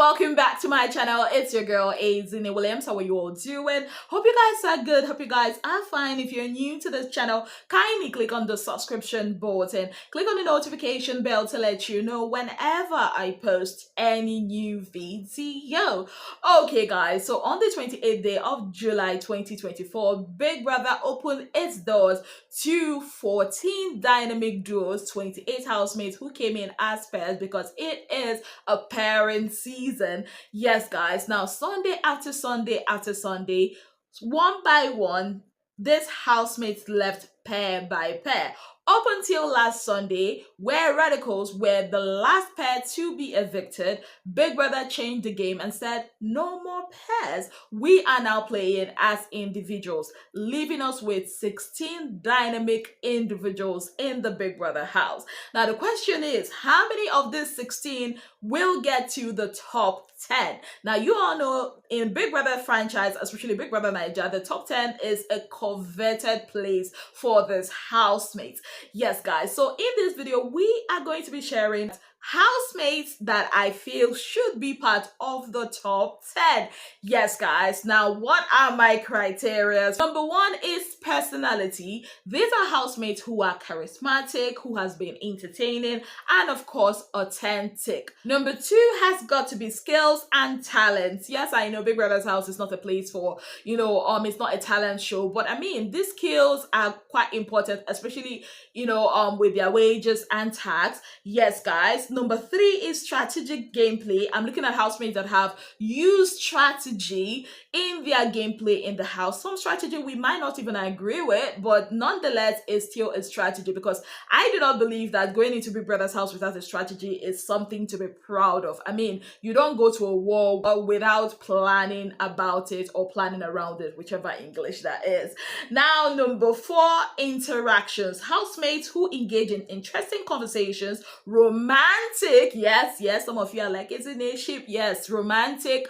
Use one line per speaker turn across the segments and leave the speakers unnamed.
Welcome back to my channel. It's your girl Adzini Williams. How are you all doing? Hope you guys are good. Hope you guys are fine. If you're new to this channel, kindly click on the subscription button, click on the notification bell to let you know whenever I post any new video. Okay guys, so on the 28th day of July 2024, Big Brother opened its doors to 14 dynamic duos, 28 housemates who came in as pairs because it is a pairing season. Yes guys, now Sunday after Sunday after Sunday, one by one, these housemates left pair by pair up until last Sunday, where Radicals were the last pair to be evicted. Big Brother changed the game and said no more pairs. We are now playing as individuals, leaving us with 16 dynamic individuals in the Big Brother house. Now the question is, how many of these 16 will get to the top 10? Now you all know in Big Brother franchise, especially Big Brother Bbnaija, the top 10 is a coveted place for this housemates. Yes guys, so in this video we are going to be sharing housemates that I feel should be part of the top 10. Yes guys, now what are my criteria? Number one is personality. These are housemates who are charismatic, who has been entertaining, and of course authentic. Number two has got to be skills and talents. Yes, I know Big Brother's house is not a place for, it's not a talent show, but I mean these skills are quite important, especially with their wages and tax. Yes guys. Number three is strategic gameplay. I'm looking at housemates that have used strategy in their gameplay in the house. Some strategy we might not even agree with, but nonetheless it's still a strategy, because I do not believe that going into Big Brother's house without a strategy is something to be proud of. I mean, you don't go to a war without planning about it or planning around it, whichever English that is. Now, number four, interactions. Housemates who engage in interesting conversations, romantic, yes, some of you are like, it's in a ship, yes, romantic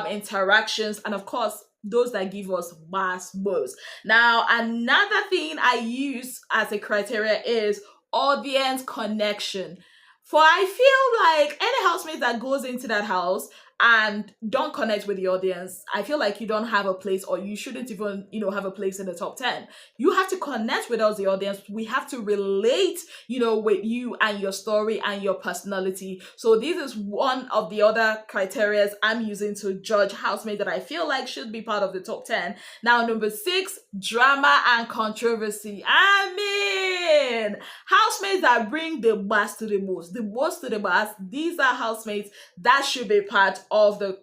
interactions, and of course those that give us mass buzz. Now another thing I use as a criteria is audience connection. For I feel like any housemate that goes into that house and don't connect with the audience, I feel like you don't have a place, or you shouldn't even, have a place in the top 10. You have to connect with us, the audience. We have to relate, with you and your story and your personality. So this is one of the other criteria I'm using to judge housemates that I feel like should be part of the top 10. Now, number six, drama and controversy. I mean, housemates that bring the best to the most to the best. These are housemates that should be part of the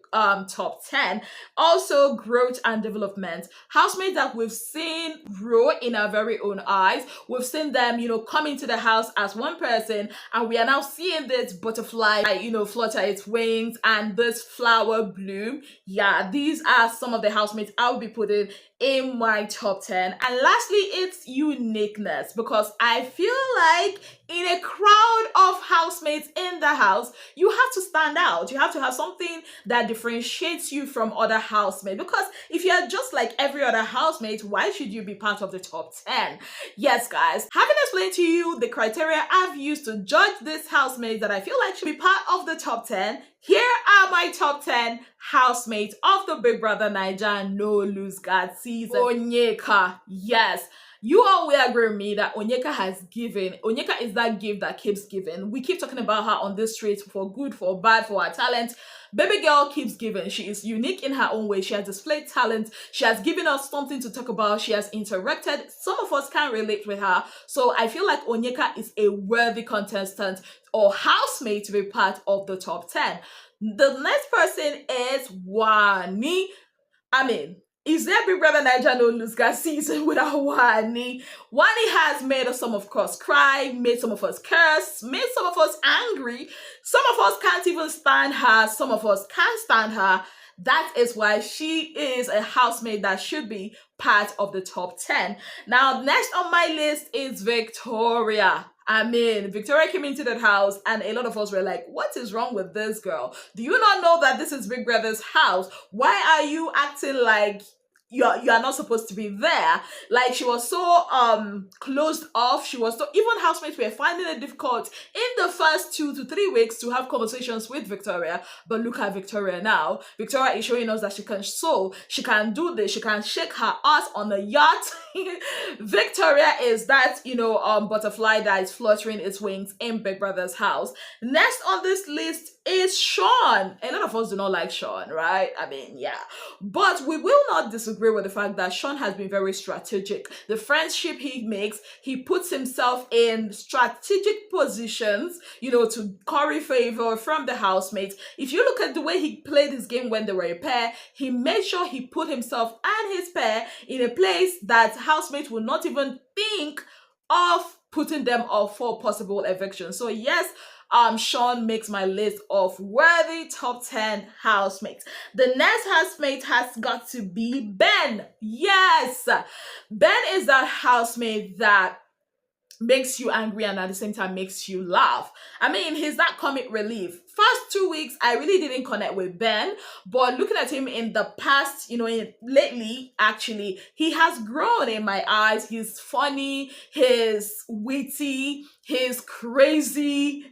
top 10. Also, growth and development. Housemates that we've seen grow in our very own eyes. We've seen them, come into the house as one person, and we are now seeing this butterfly, flutter its wings and this flower bloom. Yeah, these are some of the housemates I will be putting in my top 10. And lastly, it's uniqueness, because I feel like in a crowd of housemates in the house, you have to stand out. You have to have something that differentiates you from other housemates, because if you're just like every other housemate, why should you be part of the top 10? Yes guys, having explained to you the criteria I've used to judge this housemate that I feel like should be part of the top 10, here are my top 10 housemates of the Big Brother Bbnaija No Lose God season. Onyeka, yes. You all will agree with me that Onyeka has given. Onyeka is that gift that keeps giving. We keep talking about her on this street, for good, for bad, for her talent. Baby girl keeps giving. She is unique in her own way. She has displayed talent. She has given us something to talk about. She has interacted. Some of us can relate with her. So I feel like Onyeka is a worthy contestant or housemate to be part of the top 10. The next person is Wani. I mean, is there Big Brother Bbnaija No Lose God season without Wani? Wani has made some of us cry, made some of us curse, made some of us angry. Some of us can't even stand her. Some of us can't stand her. That is why she is a housemate that should be part of the top 10. Now, next on my list is Victoria. I mean, Victoria came into that house and a lot of us were like, what is wrong with this girl? Do you not know that this is Big Brother's house? Why are you acting like you're not supposed to be there. Like, she was so closed off. She was so, even housemates were finding it difficult in the first 2 to 3 weeks to have conversations with Victoria. But look at Victoria now. Victoria is showing us that she can sew, she can do this, she can shake her ass on a yacht. Victoria is that, butterfly that is fluttering its wings in Big Brother's house. Next on this list is Sean. A lot of us do not like Sean, right? I mean, yeah. But we will not disagree with the fact that Sean has been very strategic. The friendship he makes, he puts himself in strategic positions, to curry favor from the housemates. If you look at the way he played his game when they were a pair, he made sure he put himself and his pair in a place that housemates will not even think of putting them off for possible eviction. So yes, Sean makes my list of worthy top 10 housemates. The next housemate has got to be Ben. Yes, Ben is that housemate that makes you angry and at the same time makes you laugh. I mean, he's that comic relief. First 2 weeks, I really didn't connect with Ben, but looking at him in the past, lately, actually, he has grown in my eyes. He's funny, he's witty, he's crazy.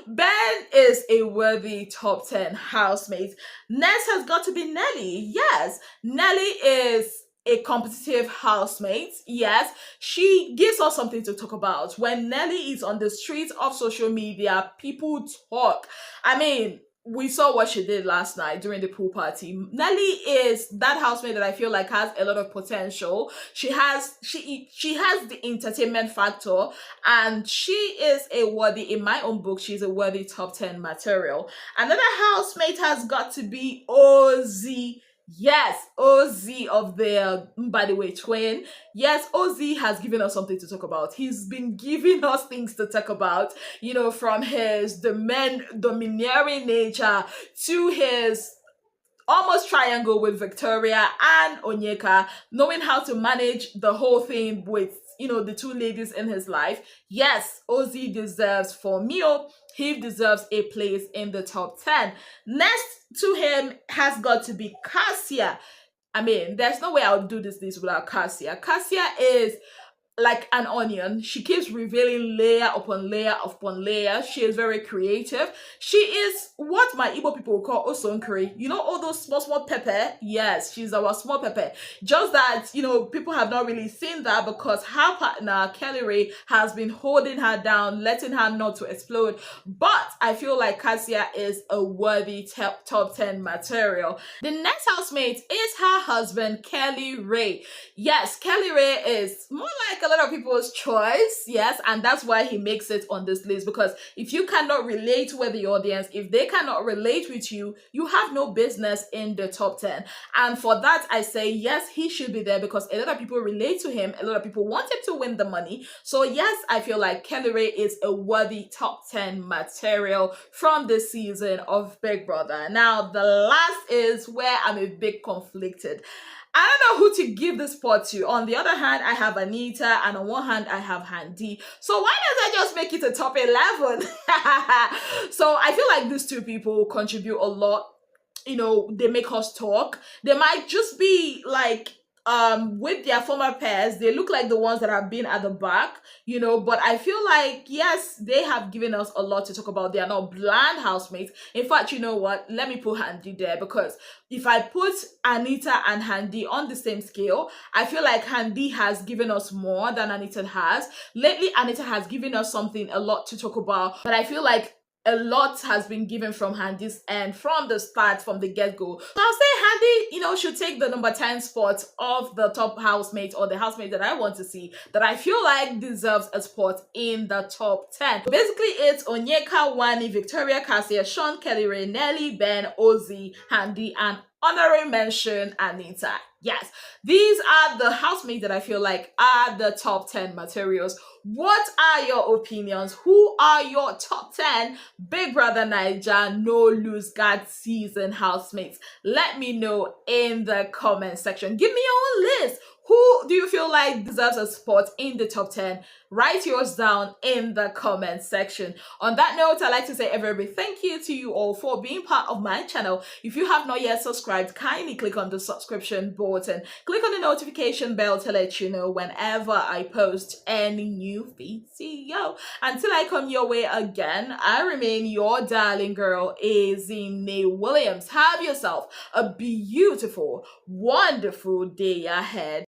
Ben is a worthy top 10 housemate. Next has got to be Nelly. Yes, Nelly is a competitive housemate. Yes, she gives us something to talk about. When Nelly is on the streets of social media, people talk. I mean, we saw what she did last night during the pool party. Nelly is that housemate that I feel like has a lot of potential. She has the entertainment factor, and she is a worthy, in my own book, she's a worthy top 10 material. Another housemate has got to be Ozzy. Yes, Ozzy of the, by the way, twin. Yes, Ozzy has given us something to talk about. He's been giving us things to talk about, from his domineering nature to his almost triangle with Victoria and Onyeka, knowing how to manage the whole thing with, the two ladies in his life. Yes, Ozzy deserves, for me, he deserves a place in the top 10. Next to him has got to be Cassia. I mean, there's no way I would do this without Cassia. Cassia is like an onion. She keeps revealing layer upon layer upon layer. She is very creative. She is what my Igbo people will call osonkiri. All those small pepper? Yes, she's our small pepper. Just that, people have not really seen that because her partner, Kelly Ray, has been holding her down, letting her not to explode. But I feel like Cassia is a worthy top 10 material. The next housemate is her husband, Kelly Ray. Yes, Kelly Ray is more like a lot of people's choice, yes, and that's why he makes it on this list, because if you cannot relate with the audience, if they cannot relate with you, you have no business in the top 10. And for that, I say yes, he should be there because a lot of people relate to him, a lot of people want him to win the money. So yes, I feel like Kelly Ray is a worthy top 10 material from this season of Big Brother. Now, the last is where I'm a bit conflicted. I don't know who to give this spot to. On the other hand, I have Anita, and on one hand, I have Handy. So why does I just make it a top 11? So I feel like these two people contribute a lot. They make us talk. They might just be like, with their former pairs, they look like the ones that have been at the back, but I feel like, yes, they have given us a lot to talk about. They are not bland housemates. In fact, you know what? Let me put Handy there, because if I put Anita and Handy on the same scale, I feel like Handy has given us more than Anita has. Lately, Anita has given us a lot to talk about, but I feel like a lot has been given from Handy's end from the start, from the get-go. So I'll say Handy, should take the number 10 spot of the top housemate, or the housemate that I want to see, that I feel like deserves a spot in the top 10. So basically, it's Onyeka, Wani, Victoria, Cassia, Sean, Kelly Ray, Nelly, Ben, Ozzy, Handy, and honorary mention Anita. Yes, these are the housemates that I feel like are the top 10 materials. What are your opinions? Who are your top 10 Big Brother Naija No Lose God season housemates? Let me know in the comment section. Give me your own list. Who Who do you feel like deserves a spot in the top 10? Write yours down in the comment section. On that note, I'd like to say a very big thank you to you all for being part of my channel. If you have not yet subscribed, kindly click on the subscription button. Click on the notification bell to let you know whenever I post any new video. Until I come your way again, I remain your darling girl, Bbnaija Williams. Have yourself a beautiful, wonderful day ahead.